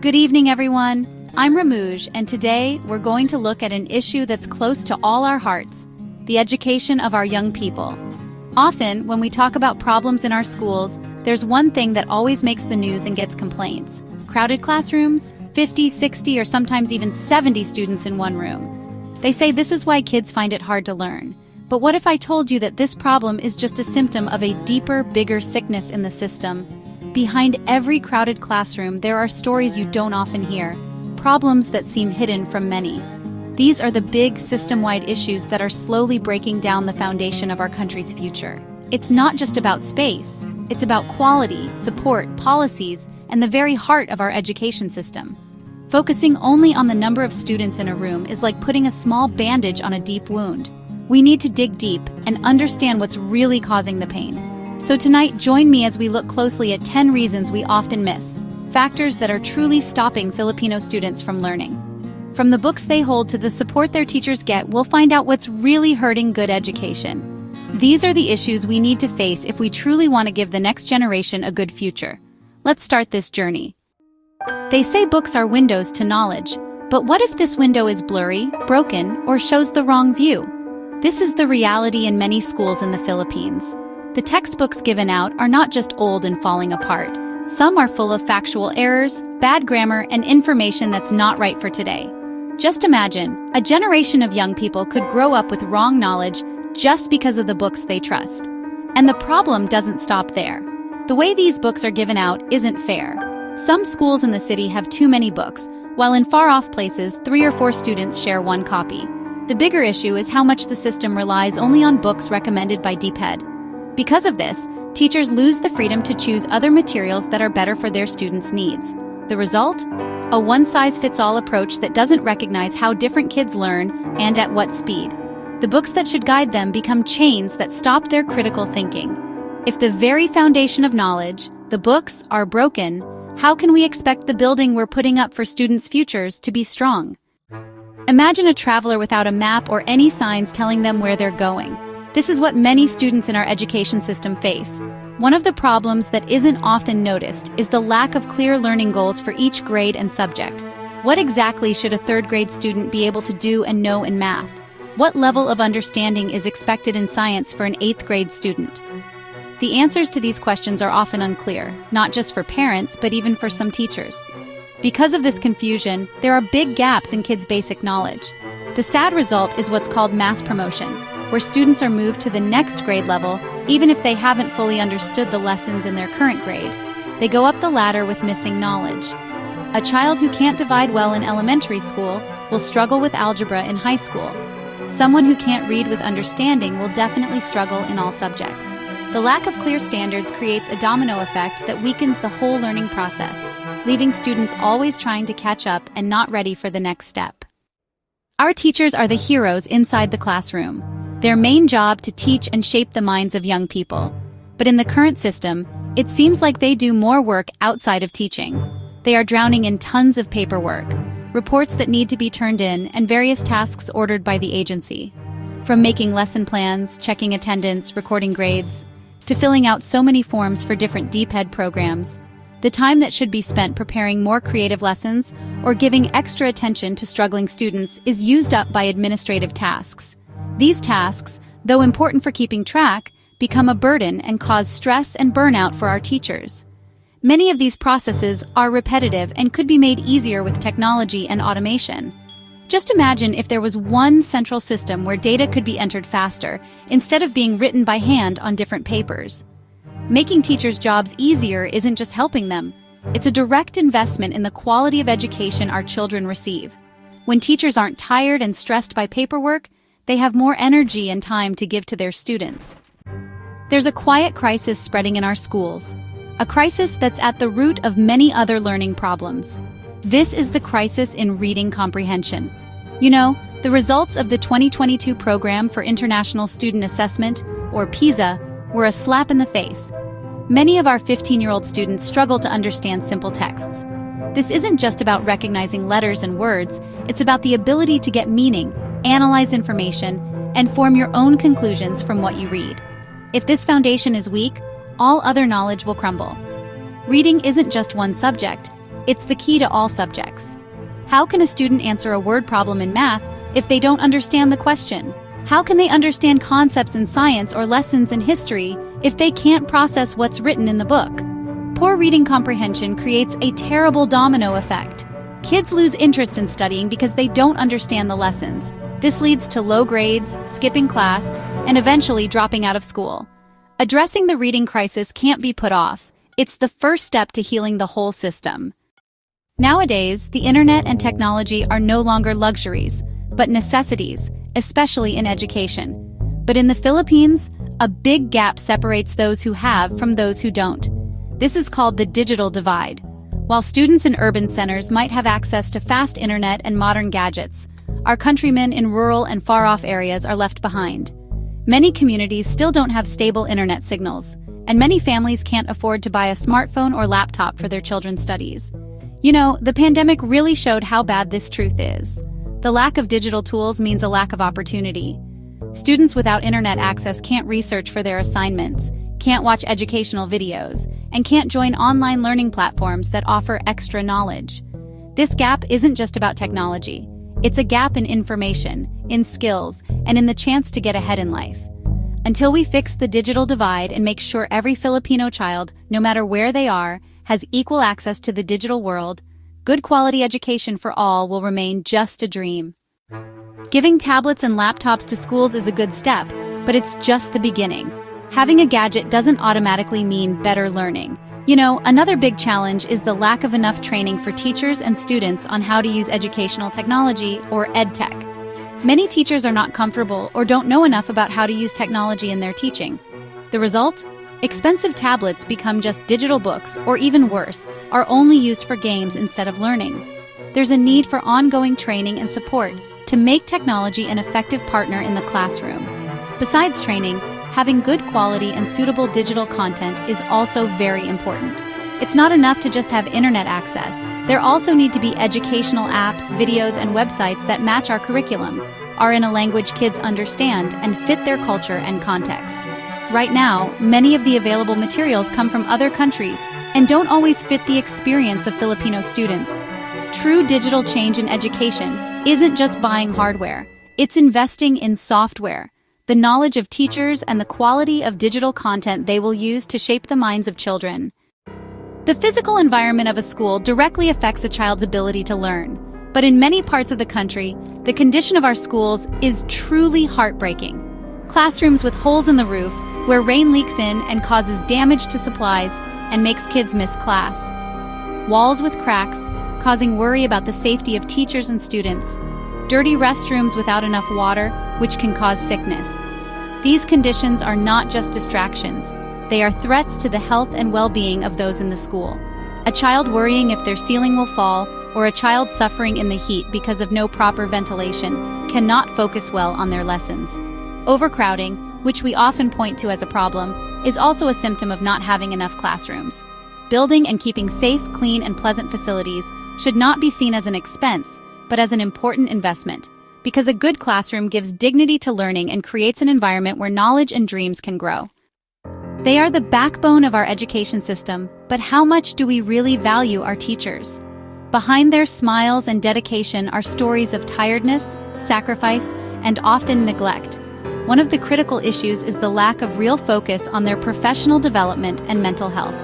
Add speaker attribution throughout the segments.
Speaker 1: Good evening, everyone. I'm Ramuj, and today we're going to look at an issue that's close to all our hearts, the education of our young people. Often, when we talk about problems in our schools, there's one thing that always makes the news and gets complaints. Crowded classrooms, 50, 60, or sometimes even 70 students in one room. They say this is why kids find it hard to learn. But what if I told you that this problem is just a symptom of a deeper, bigger sickness in the system? Behind every crowded classroom, there are stories you don't often hear, problems that seem hidden from many. These are the big, system-wide issues that are slowly breaking down the foundation of our country's future. It's not just about space, it's about quality, support, policies, and the very heart of our education system. Focusing only on the number of students in a room is like putting a small bandage on a deep wound. We need to dig deep and understand what's really causing the pain. So tonight, join me as we look closely at 10 reasons we often miss, factors that are truly stopping Filipino students from learning. From the books they hold to the support their teachers get, we'll find out what's really hurting good education. These are the issues we need to face if we truly want to give the next generation a good future. Let's start this journey. They say books are windows to knowledge, but what if this window is blurry, broken, or shows the wrong view? This is the reality in many schools in the Philippines. The textbooks given out are not just old and falling apart. Some are full of factual errors, bad grammar, and information that's not right for today. Just imagine, a generation of young people could grow up with wrong knowledge just because of the books they trust. And the problem doesn't stop there. The way these books are given out isn't fair. Some schools in the city have too many books, while in far-off places, 3 or 4 students share one copy. The bigger issue is how much the system relies only on books recommended by DepEd. Because of this, teachers lose the freedom to choose other materials that are better for their students' needs. The result? A one-size-fits-all approach that doesn't recognize how different kids learn and at what speed. The books that should guide them become chains that stop their critical thinking. If the very foundation of knowledge, the books, are broken, how can we expect the building we're putting up for students' futures to be strong? Imagine a traveler without a map or any signs telling them where they're going. This is what many students in our education system face. One of the problems that isn't often noticed is the lack of clear learning goals for each grade and subject. What exactly should a third-grade student be able to do and know in math? What level of understanding is expected in science for an 8th-grade student? The answers to these questions are often unclear, not just for parents, but even for some teachers. Because of this confusion, there are big gaps in kids' basic knowledge. The sad result is what's called mass promotion, where students are moved to the next grade level, even if they haven't fully understood the lessons in their current grade. They go up the ladder with missing knowledge. A child who can't divide well in elementary school will struggle with algebra in high school. Someone who can't read with understanding will definitely struggle in all subjects. The lack of clear standards creates a domino effect that weakens the whole learning process, leaving students always trying to catch up and not ready for the next step. Our teachers are the heroes inside the classroom. Their main job to teach and shape the minds of young people. But in the current system, it seems like they do more work outside of teaching. They are drowning in tons of paperwork, reports that need to be turned in, and various tasks ordered by the agency. From making lesson plans, checking attendance, recording grades, to filling out so many forms for different DepEd programs, the time that should be spent preparing more creative lessons or giving extra attention to struggling students is used up by administrative tasks. These tasks, though important for keeping track, become a burden and cause stress and burnout for our teachers. Many of these processes are repetitive and could be made easier with technology and automation. Just imagine if there was one central system where data could be entered faster, instead of being written by hand on different papers. Making teachers' jobs easier isn't just helping them. It's a direct investment in the quality of education our children receive. When teachers aren't tired and stressed by paperwork, they have more energy and time to give to their students. There's a quiet crisis spreading in our schools, a crisis that's at the root of many other learning problems. This is the crisis in reading comprehension. You know, the results of the 2022 Program for International Student Assessment, or PISA, were a slap in the face. Many of our 15-year-old students struggle to understand simple texts. This isn't just about recognizing letters and words, it's about the ability to get meaning, analyze information, and form your own conclusions from what you read. If this foundation is weak, all other knowledge will crumble. Reading isn't just one subject, It's the key to all subjects. How can a student answer a word problem in math if they don't understand the question? How can they understand concepts in science or lessons in history if they can't process what's written in the book? Poor reading comprehension creates a terrible domino effect. Kids lose interest in studying because they don't understand the lessons. This leads to low grades, skipping class, and eventually dropping out of school. Addressing the reading crisis can't be put off. It's the first step to healing the whole system. Nowadays, the internet and technology are no longer luxuries, but necessities, especially in education. But in the Philippines, a big gap separates those who have from those who don't. This is called the digital divide. While students in urban centers might have access to fast internet and modern gadgets, our countrymen in rural and far-off areas are left behind. Many communities still don't have stable internet signals, and many families can't afford to buy a smartphone or laptop for their children's studies. You know, the pandemic really showed how bad this truth is. The lack of digital tools means a lack of opportunity. Students without internet access can't research for their assignments, can't watch educational videos, and can't join online learning platforms that offer extra knowledge. This gap isn't just about technology. It's a gap in information, in skills, and in the chance to get ahead in life. Until we fix the digital divide and make sure every Filipino child, no matter where they are, has equal access to the digital world, good quality education for all will remain just a dream. Giving tablets and laptops to schools is a good step, but it's just the beginning. Having a gadget doesn't automatically mean better learning. You know, another big challenge is the lack of enough training for teachers and students on how to use educational technology, or EdTech. Many teachers are not comfortable or don't know enough about how to use technology in their teaching. The result? Expensive tablets become just digital books, or even worse, are only used for games instead of learning. There's a need for ongoing training and support to make technology an effective partner in the classroom. Besides training, having good quality and suitable digital content is also very important. It's not enough to just have internet access. There also need to be educational apps, videos, and websites that match our curriculum, are in a language kids understand, and fit their culture and context. Right now, many of the available materials come from other countries and don't always fit the experience of Filipino students. True digital change in education isn't just buying hardware, it's investing in software, the knowledge of teachers, and the quality of digital content they will use to shape the minds of children. The physical environment of a school directly affects a child's ability to learn, but in many parts of the country, the condition of our schools is truly heartbreaking. Classrooms with holes in the roof, where rain leaks in and causes damage to supplies and makes kids miss class. Walls with cracks, causing worry about the safety of teachers and students. Dirty restrooms without enough water, which can cause sickness. These conditions are not just distractions. They are threats to the health and well-being of those in the school. A child worrying if their ceiling will fall, or a child suffering in the heat because of no proper ventilation, cannot focus well on their lessons. Overcrowding, which we often point to as a problem, is also a symptom of not having enough classrooms. Building and keeping safe, clean, and pleasant facilities should not be seen as an expense, but as an important investment, because a good classroom gives dignity to learning and creates an environment where knowledge and dreams can grow. They are the backbone of our education system, but how much do we really value our teachers? Behind their smiles and dedication are stories of tiredness, sacrifice, and often neglect. One of the critical issues is the lack of real focus on their professional development and mental health.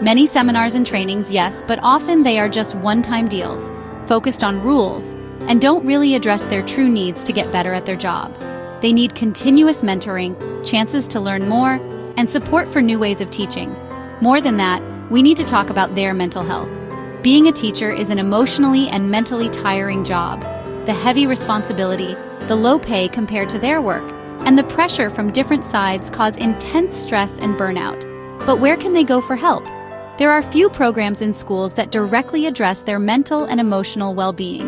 Speaker 1: Many seminars and trainings, yes, but often they are just one-time deals, focused on rules, and don't really address their true needs to get better at their job. They need continuous mentoring, chances to learn more, and support for new ways of teaching. More than that, we need to talk about their mental health. Being a teacher is an emotionally and mentally tiring job. The heavy responsibility, the low pay compared to their work, and the pressure from different sides cause intense stress and burnout. But where can they go for help? There are few programs in schools that directly address their mental and emotional well-being.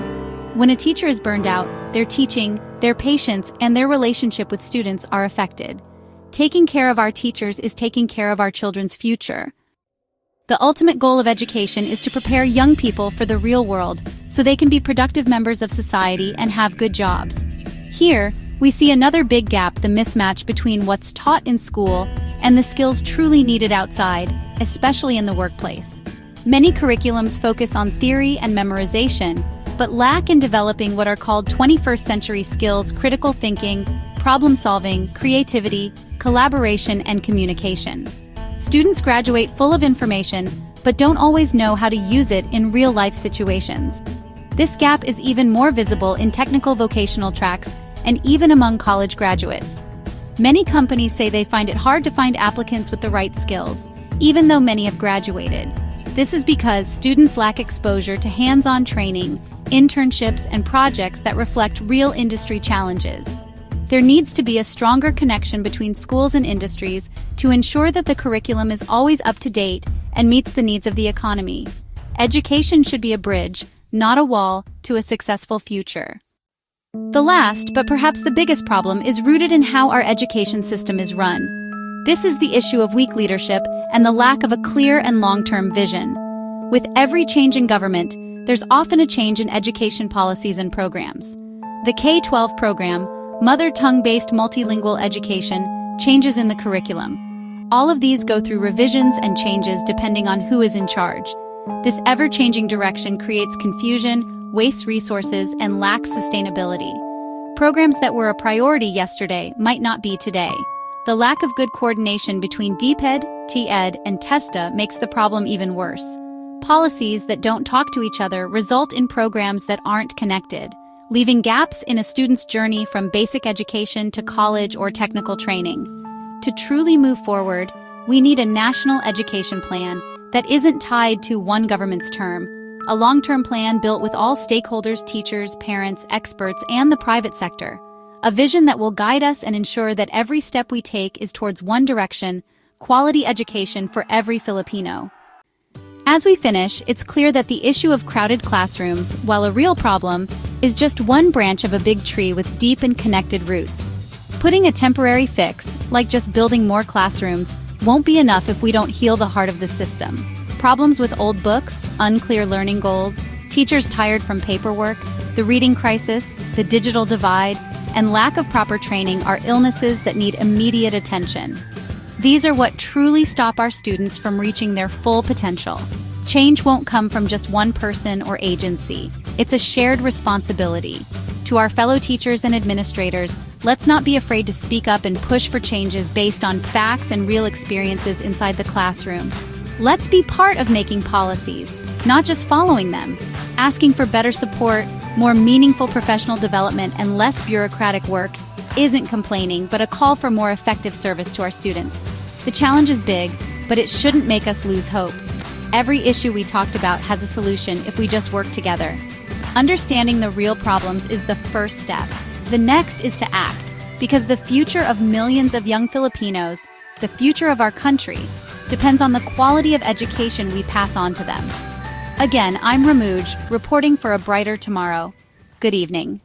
Speaker 1: When a teacher is burned out, their teaching, their patience, and their relationship with students are affected. Taking care of our teachers is taking care of our children's future. The ultimate goal of education is to prepare young people for the real world so they can be productive members of society and have good jobs. Here, we see another big gap: the mismatch between what's taught in school and the skills truly needed outside, especially in the workplace. Many curriculums focus on theory and memorization, but lack in developing what are called 21st century skills: critical thinking, problem solving, creativity, collaboration, and communication. Students graduate full of information, but don't always know how to use it in real-life situations. This gap is even more visible in technical vocational tracks and even among college graduates. Many companies say they find it hard to find applicants with the right skills, even though many have graduated. This is because students lack exposure to hands-on training, internships, and projects that reflect real industry challenges. There needs to be a stronger connection between schools and industries to ensure that the curriculum is always up to date and meets the needs of the economy. Education should be a bridge, not a wall, to a successful future. The last, but perhaps the biggest problem, is rooted in how our education system is run. This is the issue of weak leadership and the lack of a clear and long-term vision. With every change in government, there's often a change in education policies and programs. The K-12 program, mother tongue-based multilingual education, changes in the curriculum. All of these go through revisions and changes depending on who is in charge. This ever-changing direction creates confusion, wastes resources, and lacks sustainability. Programs that were a priority yesterday might not be today. The lack of good coordination between DPED, TED, and TESTA makes the problem even worse. Policies that don't talk to each other result in programs that aren't connected, leaving gaps in a student's journey from basic education to college or technical training. To truly move forward, we need a national education plan that isn't tied to one government's term, a long-term plan built with all stakeholders: teachers, parents, experts, and the private sector. A vision that will guide us and ensure that every step we take is towards one direction: quality education for every Filipino. As we finish, it's clear that the issue of crowded classrooms, while a real problem, is just one branch of a big tree with deep and connected roots. Putting a temporary fix, like just building more classrooms, won't be enough if we don't heal the heart of the system. Problems with old books, unclear learning goals, teachers tired from paperwork, the reading crisis, the digital divide, and lack of proper training are illnesses that need immediate attention. These are what truly stop our students from reaching their full potential. Change won't come from just one person or agency. It's a shared responsibility. To our fellow teachers and administrators, let's not be afraid to speak up and push for changes based on facts and real experiences inside the classroom. Let's be part of making policies, not just following them. Asking for better support, more meaningful professional development, and less bureaucratic work isn't complaining, but a call for more effective service to our students. The challenge is big, but it shouldn't make us lose hope. Every issue we talked about has a solution if we just work together. Understanding the real problems is the first step. The next is to act, because the future of millions of young Filipinos, the future of our country, depends on the quality of education we pass on to them. Again, I'm Ramuj, reporting for a brighter tomorrow. Good evening.